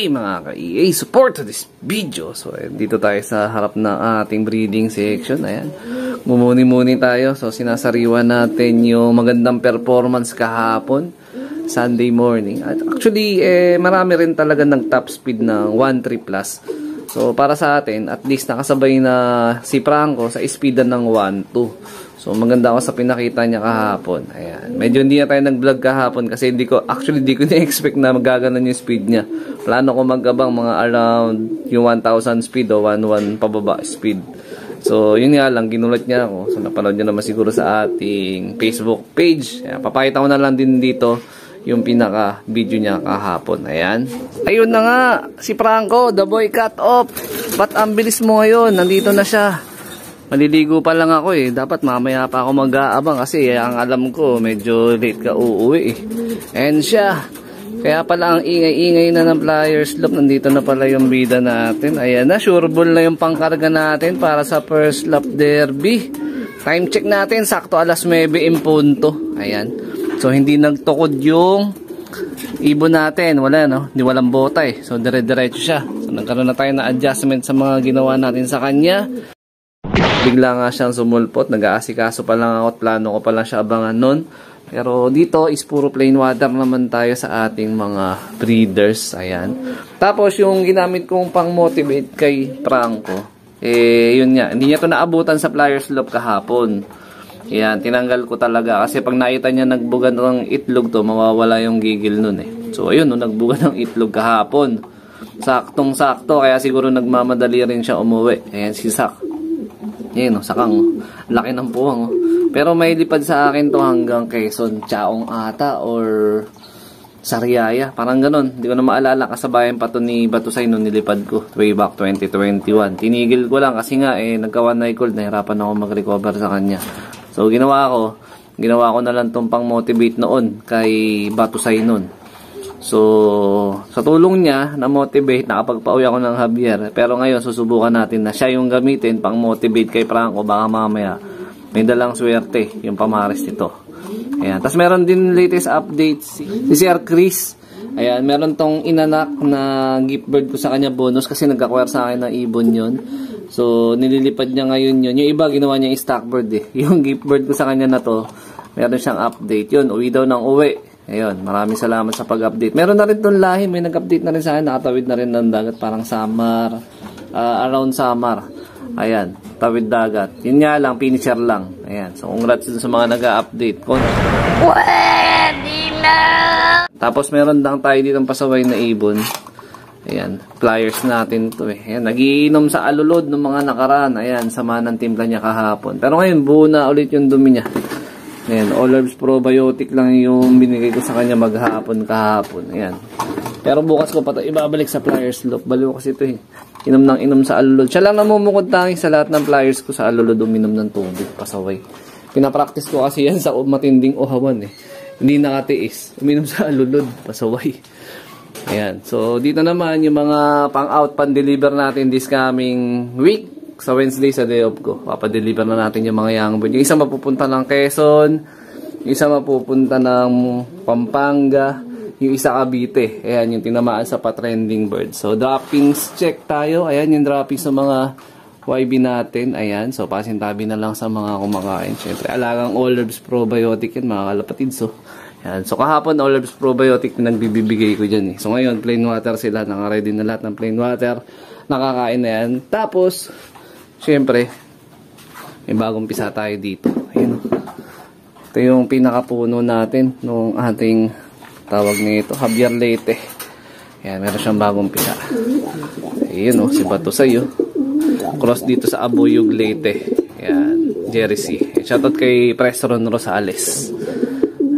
day mga ka-EA, support to this video. So dito tayo sa harap ng ating breeding section. Ayan, mumuni-muni tayo. So sinasariwa natin yung magandang performance kahapon, Sunday morning. At actually marami rin talaga ng top speed ng 1.3 plus. So para sa atin, at least nakasabay na si Franco sa speedan ng 1.2. So maganda ako sa pinakita niya kahapon. Ayan. Medyo hindi na tayo nag-vlog kahapon kasi di ko na-expect na magaganon yung speed niya. Plano ko mag-abang mga around yung 1,000 speed o 1,1 pababa speed. So yun nga lang, ginulat niya ako. So napanood niyo naman siguro sa ating Facebook page. Ayan, papakita ko na lang din dito yung pinaka video niya kahapon. Ayan. Ayun na nga, si Franco, the boy cut off. Ba't ang bilis mo ngayon? Nandito na siya. Maliligo pa lang ako eh. Dapat mamaya pa ako mag-aabang kasi ang alam ko medyo late ka uuwi eh. And siya. Kaya pala ang ingay-ingay na ng Flyers Loop. Nandito na pala yung bida natin. Ayan na, sure ball na yung pangkarga natin para sa first lap derby. Time check natin, sakto alas 9 in punto. Ayan. So hindi nagtukod yung ibon natin. Wala no, hindi walang bota eh. So dire-diretso siya. So nagkaroon na tayo na adjustment sa mga ginawa natin sa kanya. Bigla nga siyang sumulpot, nag-aasikaso pa lang ako at plano ko pa lang siya abangan nun. Pero dito is puro plain water naman tayo sa ating mga breeders. Ayan. Tapos yung ginamit kong pang motivate kay Franco, yun nga, hindi niya to naabutan sa Flyers Loop kahapon. Ayan, tinanggal ko talaga kasi pag nakita niya nagbuga ng itlog to, mawawala yung gigil nun eh. So ayun, nagbuga ng itlog kahapon. Saktong-sakto, kaya siguro nagmamadali rin siya umuwi. Ayan si Sak. Yan, sakang laki ng puwang. Pero may lipad sa akin to hanggang Quezon, Chaong ata or Sariaya. Parang ganun. Hindi ko na maalala. Kasabayan pa to ni Batusay nung nilipad ko. Way back 2021. Tinigil ko lang kasi nga nagka-one night cold. Nahirapan ako mag-recover sa kanya. So ginawa ko na lang tong pang motivate noon kay Batusay nun. So, sa tulong niya, na-motivate, nakapagpauwi ako ng Javier. Pero ngayon, susubukan natin na siya yung gamitin pang motivate kay Franco. Baka mamaya, may dalang swerte yung pamares nito. Ayan. Tapos meron din latest updates si Sir Chris. Ayan, meron tong inanak na gift bird ko sa kanya bonus kasi nag-acquire sa akin ng ibon yun. So, nililipad niya ngayon yun. Yung iba, ginawa niya yung stock bird eh. Yung gift bird ko sa kanya na to, meron siyang update. Yun, uwi daw ng uwi. Ayun, maraming salamat sa pag-update. Meron na rin itong lahi, may nag-update na rin sa akin, nakatawid na rin ng dagat, parang summer, around summer. Ayan, tawid dagat. Yun nga lang, finisher lang. Ayan, so congrats sa mga nag-update. Pwede na! Tapos meron lang tayo ditong pasaway na ibon. Ayan, Flyers natin to eh. Ayan, nagiinom sa alulod ng mga nakaraan. Ayan, sama ng timpla niya kahapon. Pero ngayon, buo na ulit yung dumi niya. Ayan, All Herbs Probiotic lang yung binigay ko sa kanya maghapon kahapon. Ayan. Pero bukas ko pa ito ibabalik sa Flyers Loop. Baliw kasi ito eh. Inom ng inom sa alulod. Siya lang namumukod tangi sa lahat ng Flyers ko sa alulod uminom ng tubig. Pasaway. Pinapractice ko kasi yan sa matinding uhawan eh. Hindi nakatiis. Uminom sa alulod. Pasaway. Ayan. So, dito naman yung mga pang-out, pan-deliver natin this coming week. Sa Wednesday, sa day off ko, papadeliver na natin yung mga young bird. Yung isa mapupunta ng Quezon, yung isa mapupunta ng Pampanga, yung isa Cavite. Ayan, yung tinamaan sa pa-trending bird. So, droppings check tayo. Ayan, yung droppings sa mga YB natin. Ayan, so pasintabi na lang sa mga kumakain. Siyempre, alagang All Herbs Probiotic yan, mga kalapatid. So, ayan. So, kahapon, All Herbs Probiotic pinagbibigay ko dyan eh. So, ngayon, plain water sila. Naka-ready na lahat ng plain water. Nakakain na yan. Tapos, siyempre, may bagong pisa tayo dito. Ayun. Ito yung pinakapuno natin nung ating tawag nito, Javier Leyte. Ayan, meron siyang bagong pisa. Ayun si Batusay cross dito sa Abuyog Leyte. Ayan, Jersey. Shoutout kay Preston Rosales.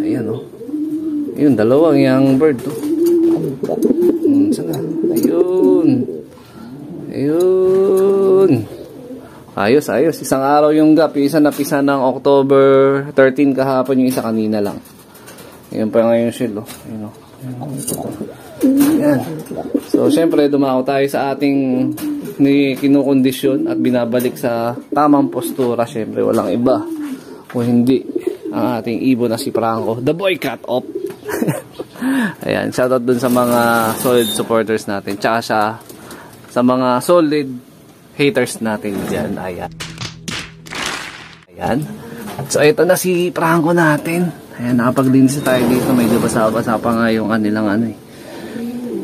Ayan Ayun, dalawang young bird Saan na? Ayun. Ayos. Isang araw yung gap. Yung isa napisa ng October 13 kahapon. Yung isa kanina lang. Ayan pa ngayon shell. Ayan. So, syempre, dumako tayo sa ating kinukondisyon at binabalik sa tamang postura. Syempre, walang iba. O hindi, ang ating ibon na si Franco. The boy cut off. Ayan, shoutout dun sa mga solid supporters natin. Tsaka sa mga solid haters natin dyan. Ayan. Ayan. So, ito na si Franco natin. Ayan, nakapaglinis tayo dito. Medyo basa-basa pa nga yung kanilang ano eh.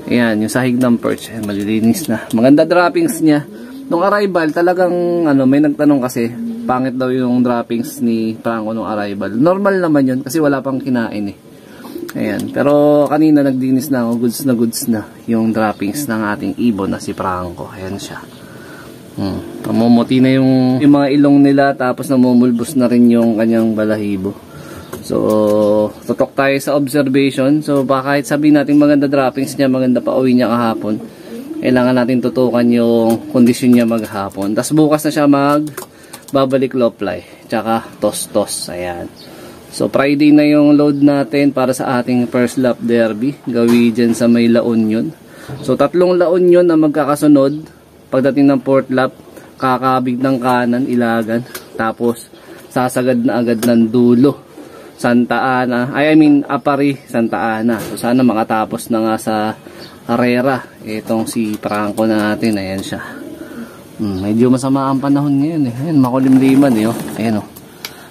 Ayan, yung sahig ng perch. Ayan, malilinis na. Maganda droppings niya. Nung arrival, talagang may nagtanong kasi, pangit daw yung droppings ni Franco nung arrival. Normal naman yun kasi wala pang kinain eh. Ayan, pero kanina nagdinis na ako, goods na yung droppings ng ating ibon na si Franco. Ayan siya. Namumuti na yung mga ilong nila, tapos namumulbos na rin yung kanyang balahibo. So, tutok tayo sa observation. So, kahit sabihin natin maganda droppings niya, maganda pa uwi niya kahapon, kailangan natin tutukan yung kondisyon niya maghapon. Tapos bukas na siya babalik low fly, tsaka toss. Ayan. So, Friday na yung load natin para sa ating first lap derby. Gawin dyan sa may La Union. So, 3 La Union na magkakasunod. Pagdating ng 4th lap, kakabig ng kanan, Ilagan. Tapos, sasagad na agad ng dulo. Santa Ana. Apari, Santa Ana. So, sana makatapos na nga sa Herrera. Itong si Franco natin. Ayan siya. Medyo masama ang panahon ngayon eh. Ayan, makulimliman eh. Oh. Ayan oh.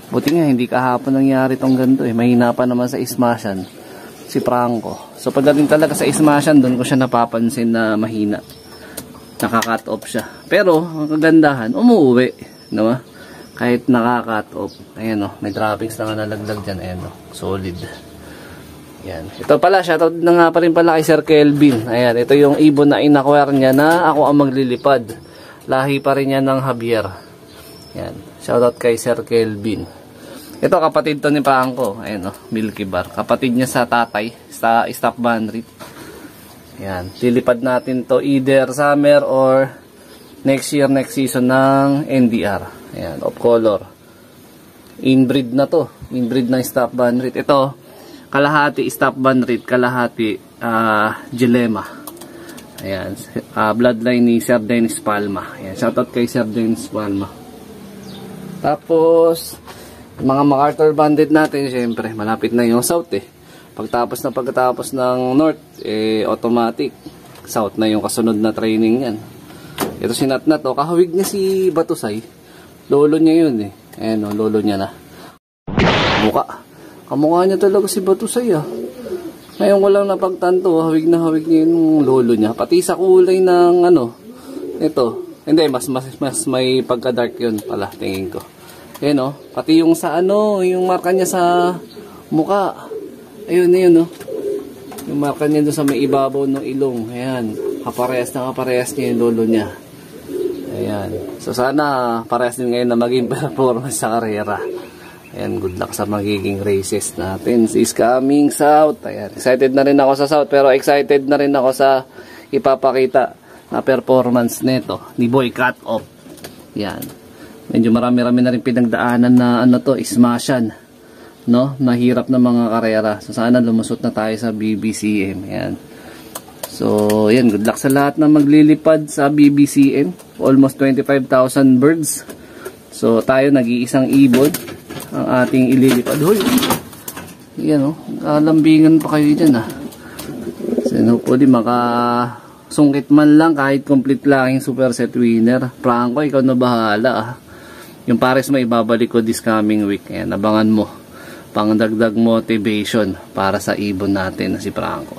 Buti nga, hindi kahapon nangyari tong ganito eh. Mahina pa naman sa Ismasyan si Franco. So pagdating talaga sa Ismasyan, doon ko siya napapansin na mahina. Naka-cut off siya. Pero, ang kagandahan, umuwi. No? Kahit naka-cut off. Ayan oh, may droppings na nga nalaglag dyan. Ayan oh, solid. Ayan. Ito pala, shoutout na nga pa rin pala kay Sir Kelvin. Ayan, ito yung ibon na in-acquire niya na ako ang maglilipad. Lahi pa rin yan ng Javier. Yan. Shoutout kay Sir Kelvin. Ito kapatid to ni Franco. Ayan o, Milky Bar. Kapatid niya sa tatay. Sa Stop Banrit. Yan. Lilipad natin to either summer or next year, next season ng NDR. Ayan. Of color. Inbreed na to. Inbreed ng Stop Banrit. Ito, kalahati Stop Banrit. Kalahati Gilema. Ayan, bloodline ni Sir Dennis Palma. Ayan, shoutout kay Sir Dennis Palma. Tapos, mga MacArthur Bandit natin, syempre, malapit na yung South eh. Pagkatapos ng North, automatic. South na yung kasunod na training yan. Ito si Natnat, oh, kahawig niya si Batusay. Lolo niya yun eh. Ayan oh, lolo niya na. Kamukha niya talaga si Batusay ah. Ngayon ko lang napagtanto, hawig na hawig niya yung lolo niya. Pati sa kulay ng ito. Hindi, mas may pagka-dark yun pala, tingin ko. Ayan o, pati yung sa yung marka niya sa muka. Ayun o. Yung marka niya doon sa may ibabaw ng ilong. Ayan, kaparehas niya yung lolo niya. Ayan. So sana parehas din ngayon na maging performance sa karera. Ayan, good luck sa magiging races natin. Is coming South. Ayan, excited na rin ako sa South, pero excited na rin ako sa ipapakita na performance nito ni Boy Cut Off. Ayan. Medyo marami-rami na rin pinagdaanan na Ismasyan. No? Nahirap na mga karera. So sana lumusot na tayo sa BBCM. Ayan. So, ayan, good luck sa lahat na maglilipad sa BBCM. Almost 25,000 birds. So, tayo nag-iisang ibon ang ating ililipad. Hoy, yan o, lambingan pa kayo dyan so hopefully makasungkit man lang kahit complete lang yung super set winner. Franco, ikaw na bahala yung pares mo ibabalik ko this coming week. Ayan, abangan mo pang dagdag motivation para sa ibon natin na si Franco.